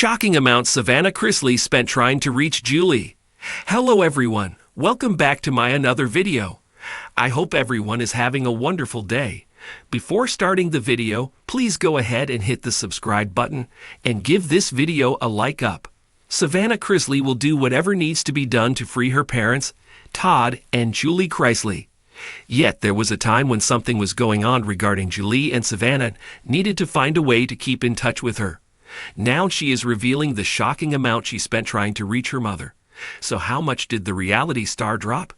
Shocking amount Savannah Chrisley spent trying to reach Julie. Hello everyone, welcome back to my another video. I hope everyone is having a wonderful day. Before starting the video, please go ahead and hit the subscribe button and give this video a like up. Savannah Chrisley will do whatever needs to be done to free her parents, Todd and Julie Chrisley. Yet there was a time when something was going on regarding Julie, and Savannah needed to find a way to keep in touch with her. Now she is revealing the shocking amount she spent trying to reach her mother. So how much did the reality star drop?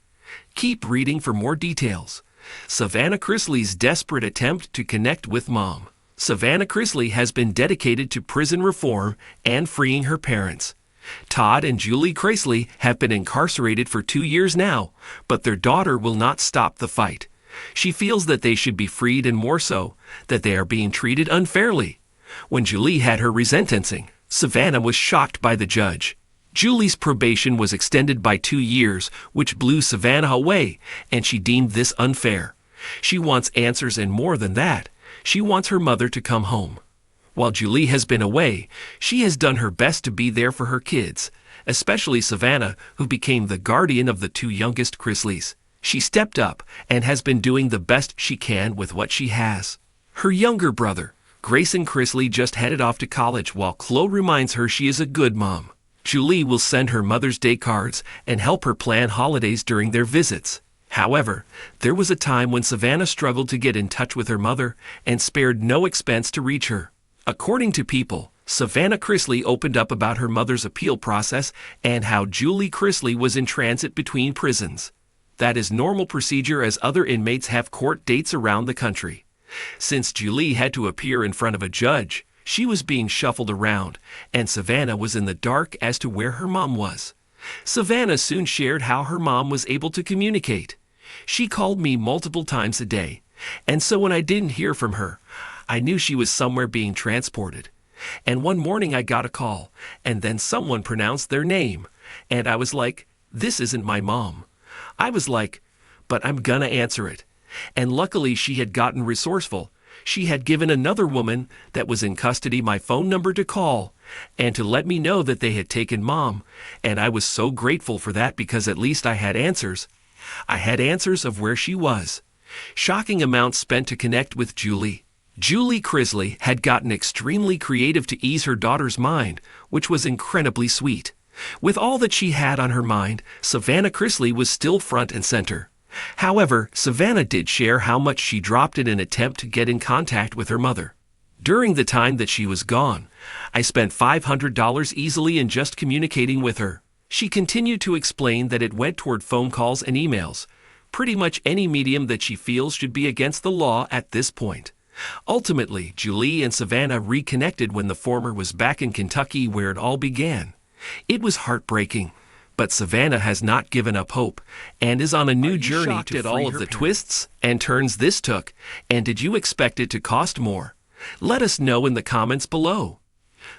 Keep reading for more details. Savannah Chrisley's desperate attempt to connect with mom. Savannah Chrisley has been dedicated to prison reform and freeing her parents. Todd and Julie Chrisley have been incarcerated for 2 years now, but their daughter will not stop the fight. She feels that they should be freed, and more so, that they are being treated unfairly. When Julie had her resentencing, Savannah was shocked by the judge. Julie's probation was extended by 2 years, which blew Savannah away, and she deemed this unfair. She wants answers, and more than that, she wants her mother to come home. While Julie has been away, she has done her best to be there for her kids, especially Savannah, who became the guardian of the 2 youngest Chrisleys. She stepped up and has been doing the best she can with what she has. Her younger brother, Grayson Chrisley, just headed off to college, while Chloe reminds her she is a good mom. Julie will send her Mother's Day cards and help her plan holidays during their visits. However, there was a time when Savannah struggled to get in touch with her mother and spared no expense to reach her. According to People, Savannah Chrisley opened up about her mother's appeal process and how Julie Chrisley was in transit between prisons. That is normal procedure, as other inmates have court dates around the country. Since Julie had to appear in front of a judge, she was being shuffled around, and Savannah was in the dark as to where her mom was. Savannah soon shared how her mom was able to communicate. She called me multiple times a day, and so when I didn't hear from her, I knew she was somewhere being transported. And one morning I got a call, and then someone pronounced their name, and I was like, this isn't my mom. I was like, but I'm gonna answer it. And luckily she had gotten resourceful. She had given another woman that was in custody my phone number to call and to let me know that they had taken mom, and I was so grateful for that, because at least I had answers. I had answers of where she was. Shocking amounts spent to connect with Julie. Julie Chrisley had gotten extremely creative to ease her daughter's mind, which was incredibly sweet. With all that she had on her mind, Savannah Chrisley was still front and center. However, Savannah did share how much she dropped in an attempt to get in contact with her mother. During the time that she was gone, I spent $500 easily in just communicating with her. She continued to explain that it went toward phone calls and emails, pretty much any medium that she feels should be against the law at this point. Ultimately, Julie and Savannah reconnected when the former was back in Kentucky, where it all began. It was heartbreaking. But Savannah has not given up hope and is on a new journey to free all of the twists and turns this took, and did you expect it to cost more? Let us know in the comments below.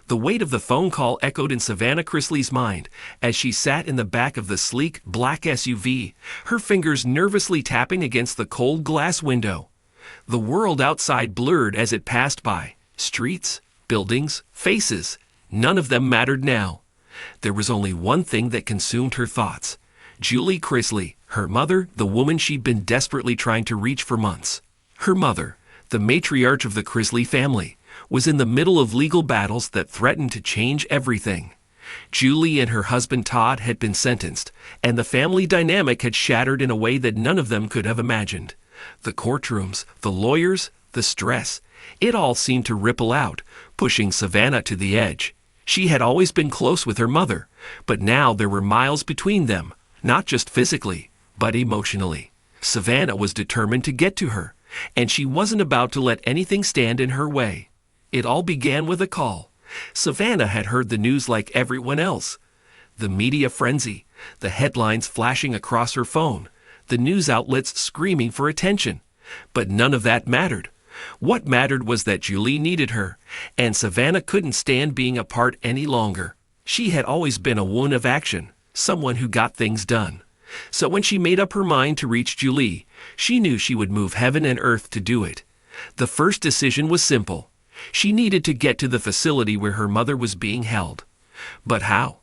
The weight of the phone call echoed in Savannah Chrisley's mind as she sat in the back of the sleek black SUV, her fingers nervously tapping against the cold glass window. The world outside blurred as it passed by. Streets, buildings, faces, none of them mattered now. There was only one thing that consumed her thoughts. Julie Chrisley, her mother, the woman she'd been desperately trying to reach for months. Her mother, the matriarch of the Chrisley family, was in the middle of legal battles that threatened to change everything. Julie and her husband Todd had been sentenced, and the family dynamic had shattered in a way that none of them could have imagined. The courtrooms, the lawyers, the stress, it all seemed to ripple out, pushing Savannah to the edge. She had always been close with her mother, but now there were miles between them, not just physically, but emotionally. Savannah was determined to get to her, and she wasn't about to let anything stand in her way. It all began with a call. Savannah had heard the news like everyone else. The media frenzy, the headlines flashing across her phone, the news outlets screaming for attention. But none of that mattered. What mattered was that Julie needed her, and Savannah couldn't stand being apart any longer. She had always been a woman of action, someone who got things done. So when she made up her mind to reach Julie, she knew she would move heaven and earth to do it. The first decision was simple. She needed to get to the facility where her mother was being held. But how?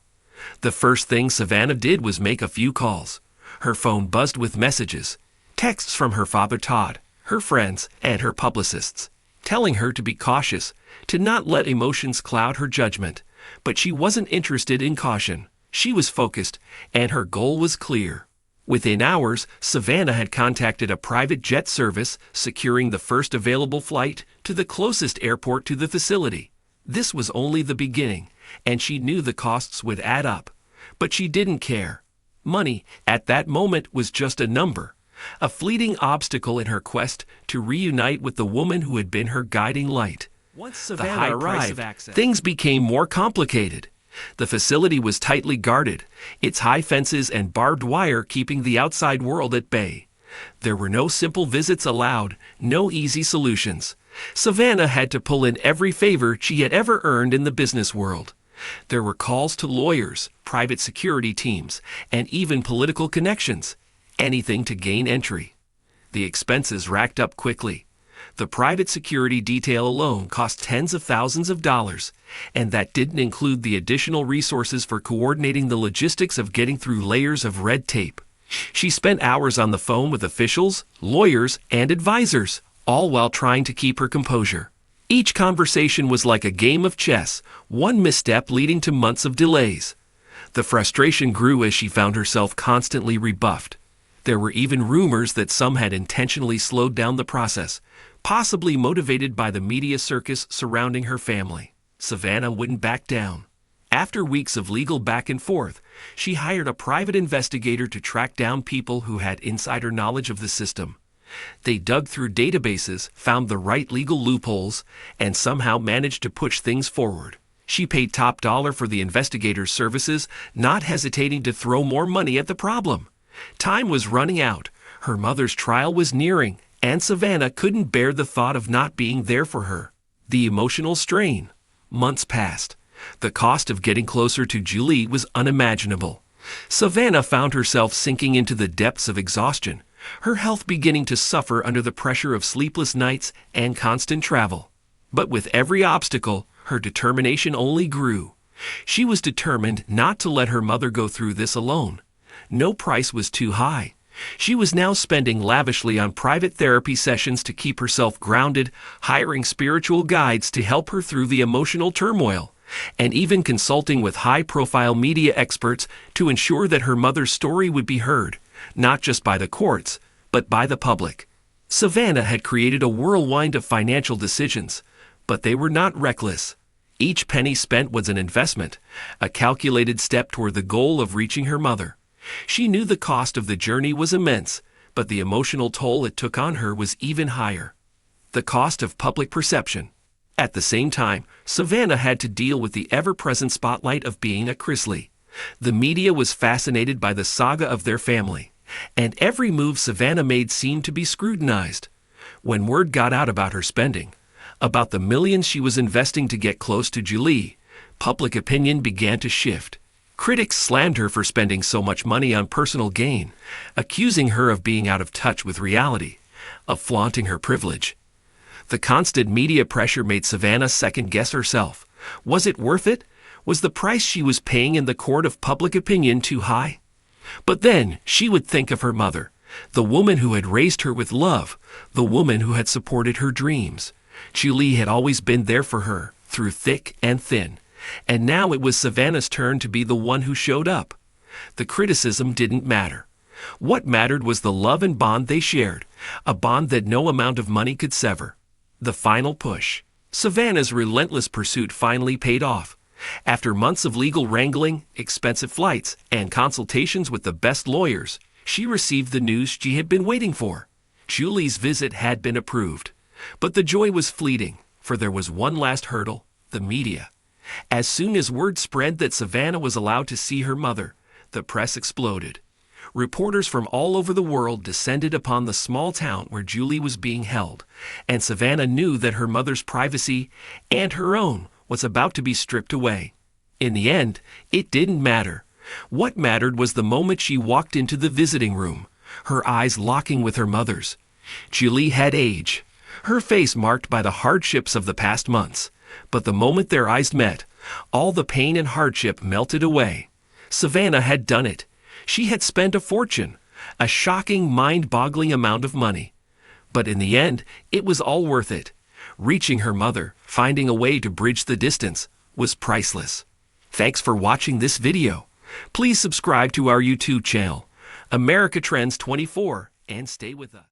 The first thing Savannah did was make a few calls. Her phone buzzed with messages, texts from her father Todd, her friends, and her publicists, telling her to be cautious, to not let emotions cloud her judgment. But she wasn't interested in caution. She was focused, and her goal was clear. Within hours, Savannah had contacted a private jet service, securing the first available flight to the closest airport to the facility. This was only the beginning, and she knew the costs would add up. But she didn't care. Money, at that moment, was just a number, a fleeting obstacle in her quest to reunite with the woman who had been her guiding light. Once Savannah arrived, things became more complicated. The facility was tightly guarded, its high fences and barbed wire keeping the outside world at bay. There were no simple visits allowed, no easy solutions. Savannah had to pull in every favor she had ever earned in the business world. There were calls to lawyers, private security teams, and even political connections. Anything to gain entry. The expenses racked up quickly. The private security detail alone cost tens of thousands of dollars, and that didn't include the additional resources for coordinating the logistics of getting through layers of red tape. She spent hours on the phone with officials, lawyers, and advisors, all while trying to keep her composure. Each conversation was like a game of chess, one misstep leading to months of delays. The frustration grew as she found herself constantly rebuffed. There were even rumors that some had intentionally slowed down the process, possibly motivated by the media circus surrounding her family. Savannah wouldn't back down. After weeks of legal back and forth, she hired a private investigator to track down people who had insider knowledge of the system. They dug through databases, found the right legal loopholes, and somehow managed to push things forward. She paid top dollar for the investigator's services, not hesitating to throw more money at the problem. Time was running out. Her mother's trial was nearing, and Savannah couldn't bear the thought of not being there for her. The emotional strain. Months passed. The cost of getting closer to Julie was unimaginable. Savannah found herself sinking into the depths of exhaustion, her health beginning to suffer under the pressure of sleepless nights and constant travel. But with every obstacle, her determination only grew. She was determined not to let her mother go through this alone. No price was too high. She was now spending lavishly on private therapy sessions to keep herself grounded, hiring spiritual guides to help her through the emotional turmoil, and even consulting with high-profile media experts to ensure that her mother's story would be heard, not just by the courts, but by the public. Savannah had created a whirlwind of financial decisions, but they were not reckless. Each penny spent was an investment, a calculated step toward the goal of reaching her mother. She knew the cost of the journey was immense, but the emotional toll it took on her was even higher. The cost of public perception. At the same time, Savannah had to deal with the ever-present spotlight of being a Chrisley. The media was fascinated by the saga of their family, and every move Savannah made seemed to be scrutinized. When word got out about her spending, about the millions she was investing to get close to Julie, public opinion began to shift. Critics slammed her for spending so much money on personal gain, accusing her of being out of touch with reality, of flaunting her privilege. The constant media pressure made Savannah second-guess herself. Was it worth it? Was the price she was paying in the court of public opinion too high? But then she would think of her mother, the woman who had raised her with love, the woman who had supported her dreams. Julie had always been there for her, through thick and thin. And now it was Savannah's turn to be the one who showed up. The criticism didn't matter. What mattered was the love and bond they shared, a bond that no amount of money could sever. The final push. Savannah's relentless pursuit finally paid off. After months of legal wrangling, expensive flights, and consultations with the best lawyers, she received the news she had been waiting for. Julie's visit had been approved. But the joy was fleeting, for there was one last hurdle: the media. As soon as word spread that Savannah was allowed to see her mother, the press exploded. Reporters from all over the world descended upon the small town where Julie was being held, and Savannah knew that her mother's privacy, and her own, was about to be stripped away. In the end, it didn't matter. What mattered was the moment she walked into the visiting room, her eyes locking with her mother's. Julie had age. her face marked by the hardships of the past months. But the moment their eyes met, all the pain and hardship melted away. Savannah had done it. She had spent a fortune, a shocking, mind-boggling amount of money. But in the end, it was all worth it. Reaching her mother, finding a way to bridge the distance, was priceless. Thanks for watching this video. Please subscribe to our YouTube channel, America Trends 24, and stay with us.